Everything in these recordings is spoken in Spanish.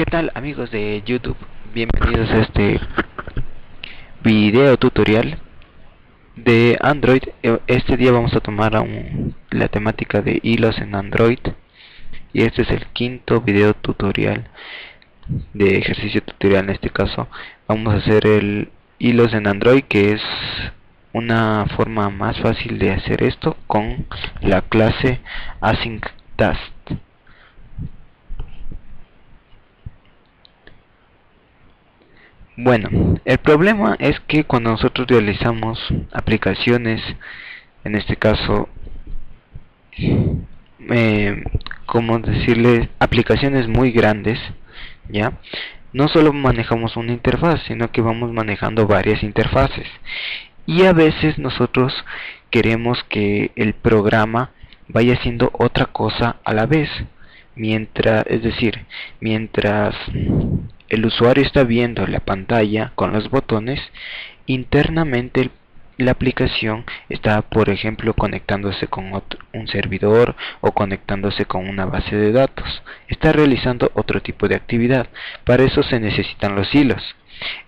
¿Qué tal, amigos de YouTube? Bienvenidos a este video tutorial de Android. Este día vamos a tomar la temática de hilos en Android, y este es el quinto video tutorial de ejercicio tutorial. En este caso vamos a hacer el hilos en Android, que es una forma más fácil de hacer esto con la clase AsyncTask. Bueno, el problema es que cuando nosotros realizamos aplicaciones, en este caso, como decirle, aplicaciones muy grandes, ya, no solo manejamos una interfaz, sino que vamos manejando varias interfaces, y a veces nosotros queremos que el programa vaya haciendo otra cosa a la vez, mientras el usuario está viendo la pantalla con los botones. Internamente la aplicación está, por ejemplo, conectándose con un servidor o conectándose con una base de datos. Está realizando otro tipo de actividad. Para eso se necesitan los hilos.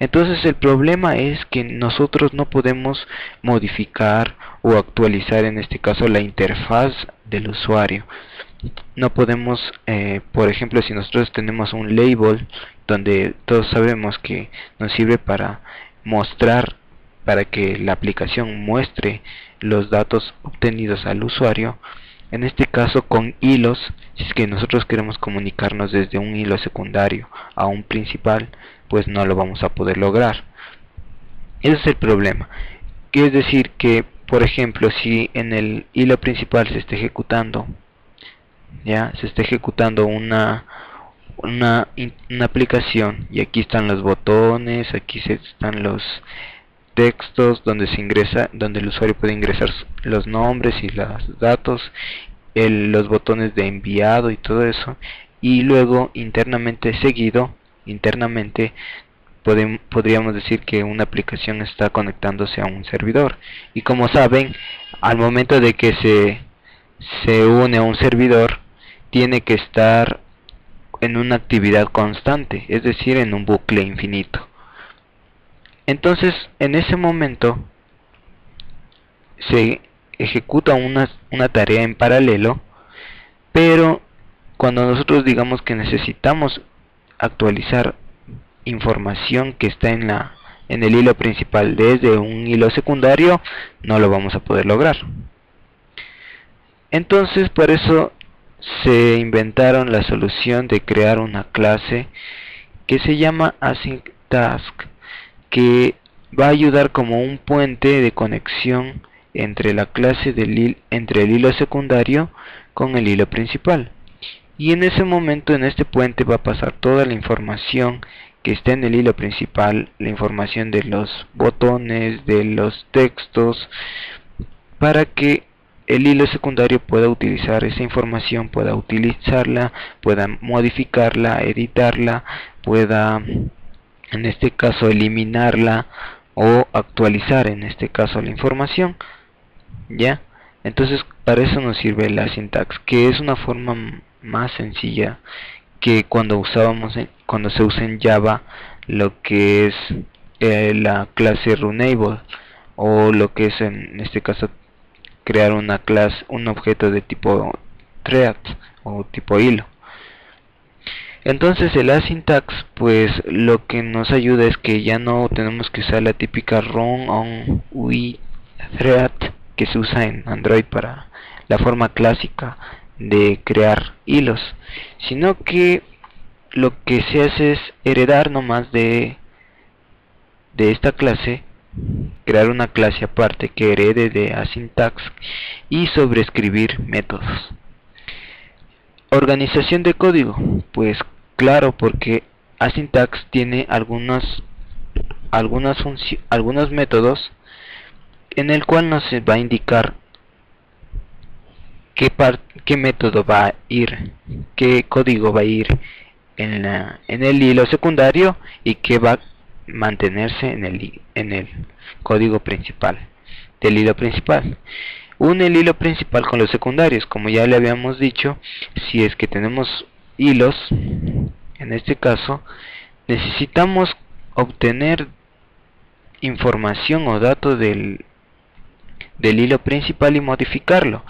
Entonces el problema es que nosotros no podemos modificar o actualizar, en este caso, la interfaz del usuario. No podemos, por ejemplo, si nosotros tenemos un label donde todos sabemos que nos sirve para mostrar, para que la aplicación muestre los datos obtenidos al usuario, en este caso con hilos, si es que nosotros queremos comunicarnos desde un hilo secundario a un principal, pues no lo vamos a poder lograr. Ese es el problema. Que es decir que, por ejemplo, si en el hilo principal se está ejecutando una aplicación, y aquí están los botones, aquí están los textos donde el usuario puede ingresar los nombres y los datos, los botones de enviado y todo eso, y luego internamente podríamos decir que una aplicación está conectándose a un servidor. Y como saben, al momento de que se une a un servidor, tiene que estar en una actividad constante, es decir, en un bucle infinito. Entonces, en ese momento se ejecuta una tarea en paralelo, pero cuando nosotros digamos que necesitamos actualizar información que está en el hilo principal desde un hilo secundario, no lo vamos a poder lograr. Entonces, por eso se inventaron la solución de crear una clase que se llama AsyncTask, que va a ayudar como un puente de conexión entre la clase entre el hilo secundario con el hilo principal. Y en ese momento, en este puente, va a pasar toda la información que está en el hilo principal, la información de los botones, de los textos, para que el hilo secundario pueda utilizar esa información, pueda utilizarla, pueda modificarla, editarla, pueda, en este caso, eliminarla o actualizar, en este caso, la información. ¿Ya? Entonces, para eso nos sirve la AsyncTask, que es una forma más sencilla que cuando se usa en Java lo que es la clase Runnable, o lo que es, en este caso, crear una clase, un objeto de tipo thread o tipo hilo. Entonces el AsyncTask, pues lo que nos ayuda es que ya no tenemos que usar la típica run on with thread que se usa en Android para la forma clásica de crear hilos, sino que lo que se hace es heredar nomás de esta clase, crear una clase aparte que herede de AsyncTask y sobreescribir métodos. Organización de código, pues claro, porque AsyncTask tiene algunos métodos en el cual nos va a indicar qué método va a ir, qué código va a ir en el hilo secundario, y qué va a mantenerse en el código principal del hilo principal. Une el hilo principal con los secundarios, como ya le habíamos dicho. Si es que tenemos hilos, en este caso, necesitamos obtener información o datos del hilo principal y modificarlo.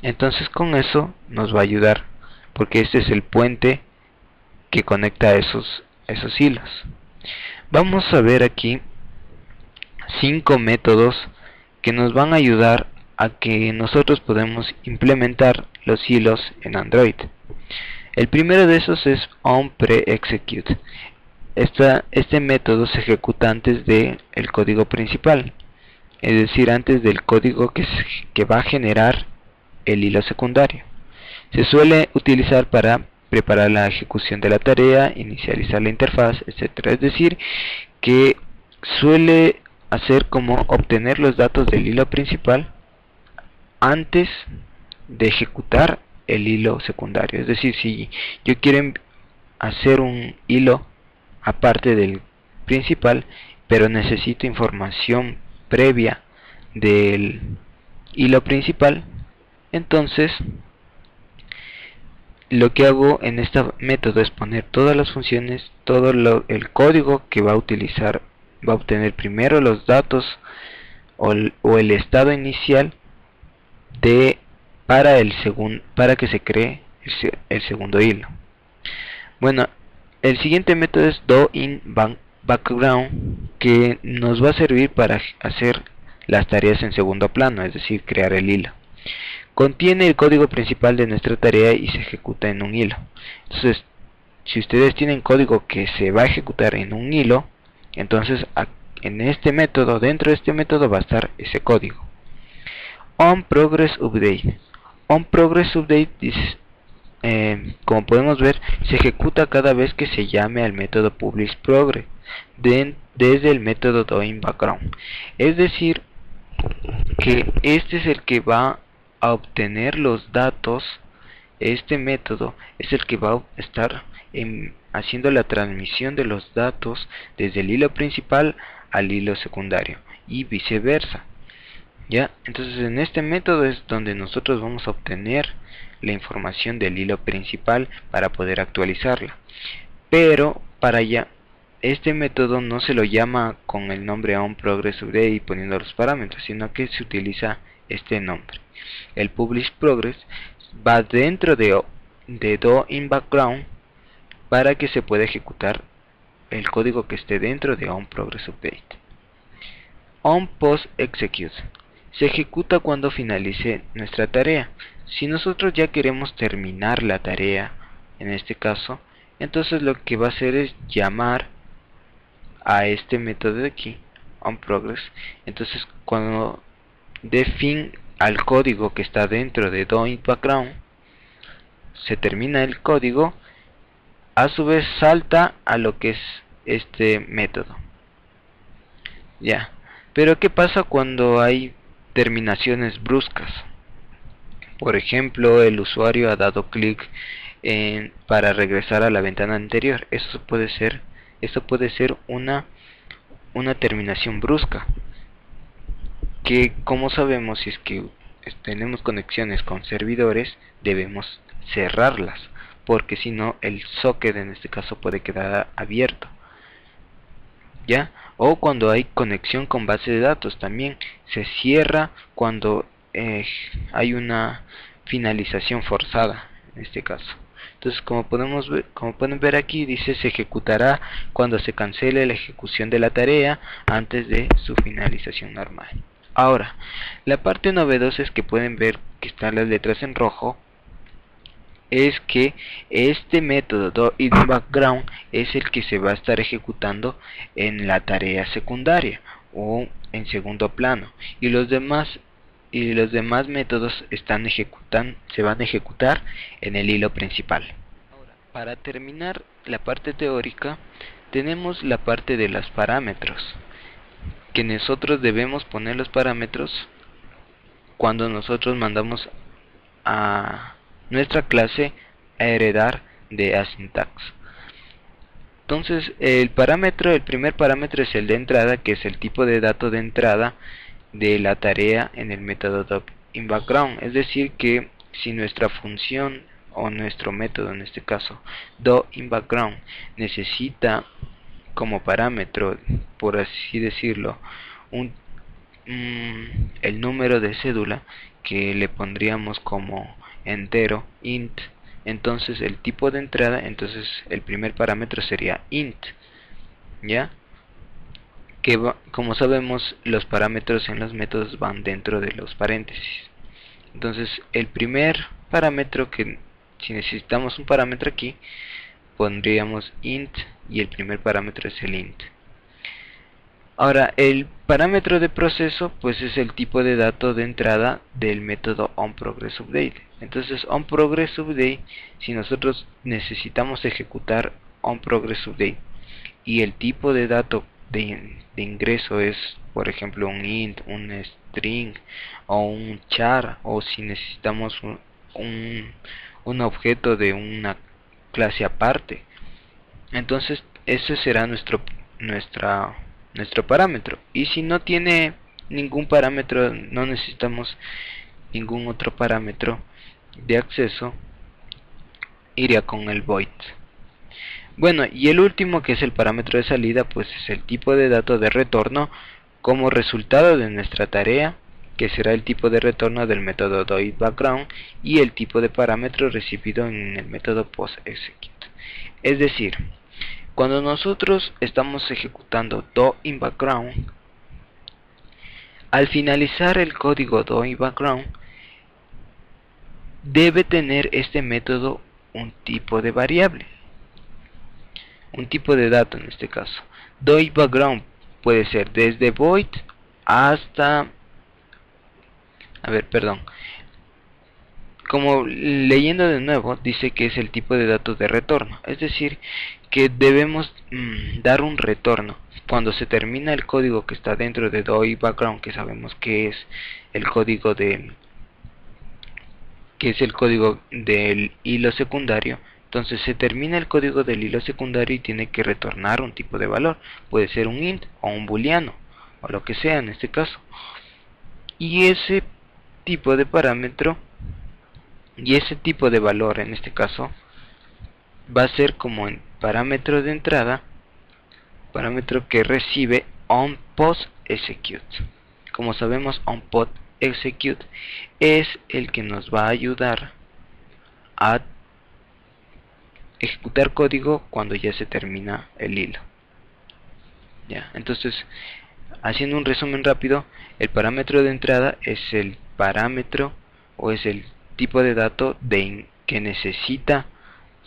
Entonces con eso nos va a ayudar, porque este es el puente que conecta esos hilos. Vamos a ver aquí 5 métodos que nos van a ayudar a que nosotros podemos implementar los hilos en Android. El primero de esos es onPreExecute. Este método se ejecuta antes del código principal, es decir, antes del código que va a generar el hilo secundario. Se suele utilizar para preparar la ejecución de la tarea, inicializar la interfaz, etcétera. Es decir, que suele hacer como obtener los datos del hilo principal antes de ejecutar el hilo secundario. Es decir, si yo quiero hacer un hilo aparte del principal, pero necesito información previa del hilo principal, entonces lo que hago en este método es poner todas las funciones, el código que va a utilizar, va a obtener primero los datos o el estado inicial para que se cree el segundo hilo. Bueno, el siguiente método es doInBackground, que nos va a servir para hacer las tareas en segundo plano, es decir, crear el hilo. Contiene el código principal de nuestra tarea y se ejecuta en un hilo. Entonces, si ustedes tienen código que se va a ejecutar en un hilo, entonces en este método, dentro de este método va a estar ese código. onProgressUpdate. onProgressUpdate dice, como podemos ver, se ejecuta cada vez que se llame al método publishProgress desde el método doInBackground. Es decir, que este es el que va a obtener los datos. Este método es el que va a estar haciendo la transmisión de los datos desde el hilo principal al hilo secundario y viceversa. ¿Ya? Entonces en este método es donde nosotros vamos a obtener la información del hilo principal para poder actualizarla. Pero para allá, este método no se lo llama con el nombre onProgressUpdate y poniendo los parámetros, sino que se utiliza este nombre. El publishProgress va dentro de doInBackground para que se pueda ejecutar el código que esté dentro de onProgressUpdate. onPostExecute se ejecuta cuando finalice nuestra tarea. Si nosotros ya queremos terminar la tarea, en este caso, entonces lo que va a hacer es llamar a este método de aquí, onProgress. Entonces cuando dé fin al código que está dentro de doInBackground, se termina el código, a su vez salta a lo que es este método. Ya, pero ¿qué pasa cuando hay terminaciones bruscas? Por ejemplo, el usuario ha dado clic para regresar a la ventana anterior. Esto puede ser una terminación brusca, que como sabemos, si es que tenemos conexiones con servidores, debemos cerrarlas, porque si no el socket en este caso puede quedar abierto. ¿Ya? O cuando hay conexión con base de datos, también se cierra cuando hay una finalización forzada, en este caso. Entonces, como pueden ver aquí, dice se ejecutará cuando se cancele la ejecución de la tarea antes de su finalización normal. Ahora, la parte novedosa es que pueden ver que están las letras en rojo. Es que este método doInBackground es el que se va a estar ejecutando en la tarea secundaria o en segundo plano, y los demás métodos se van a ejecutar en el hilo principal. Ahora, para terminar la parte teórica, tenemos la parte de los parámetros, que nosotros debemos poner los parámetros cuando nosotros mandamos a nuestra clase a heredar de asyntax. Entonces el primer parámetro es el de entrada, que es el tipo de dato de entrada de la tarea en el método doInBackground. Es decir, que si nuestra función o nuestro método en este caso doInBackground necesita como parámetro, por así decirlo, el número de cédula, que le pondríamos como entero, int, entonces el tipo de entrada, entonces el primer parámetro sería int, ¿ya? Como sabemos, los parámetros en los métodos van dentro de los paréntesis. Entonces el primer parámetro, que si necesitamos un parámetro aquí, pondríamos int, y el primer parámetro es el int. Ahora, el parámetro de proceso pues es el tipo de dato de entrada del método onProgressUpdate. Entonces onProgressUpdate, si nosotros necesitamos ejecutar onProgressUpdate y el tipo de dato de ingreso es, por ejemplo, un int, un string o un char, o si necesitamos un objeto de una clase aparte, entonces ese será nuestro parámetro. Y si no tiene ningún parámetro, no necesitamos ningún otro parámetro de acceso, iría con el void. Bueno, y el último, que es el parámetro de salida, pues es el tipo de dato de retorno como resultado de nuestra tarea, que será el tipo de retorno del método doInBackground y el tipo de parámetro recibido en el método postExecute. Es decir, cuando nosotros estamos ejecutando doInBackground, al finalizar el código doInBackground, debe tener este método un tipo de variable, un tipo de dato en este caso. doInBackground puede ser desde void hasta, como leyendo de nuevo, dice que es el tipo de datos de retorno, es decir, que debemos dar un retorno cuando se termina el código que está dentro de doInBackground, que sabemos que es el código del hilo secundario. Entonces se termina el código del hilo secundario y tiene que retornar un tipo de valor, puede ser un int o un booleano o lo que sea en este caso, y ese tipo de parámetro y ese tipo de valor en este caso va a ser como en parámetro de entrada, parámetro que recibe onPostExecute. Como sabemos, onPostExecute es el que nos va a ayudar a ejecutar código cuando ya se termina el hilo. Ya, entonces, haciendo un resumen rápido, el parámetro de entrada es el parámetro o es el tipo de dato que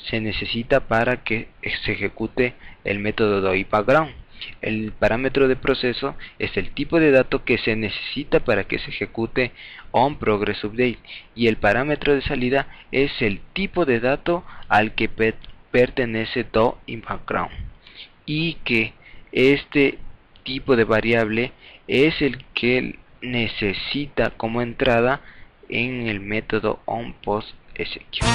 se necesita para que se ejecute el método doInBackground. El parámetro de proceso es el tipo de dato que se necesita para que se ejecute onProgressUpdate, y el parámetro de salida es el tipo de dato al que pertenece doInBackground, y que este tipo de variable es el que necesita como entrada en el método onPostExecute.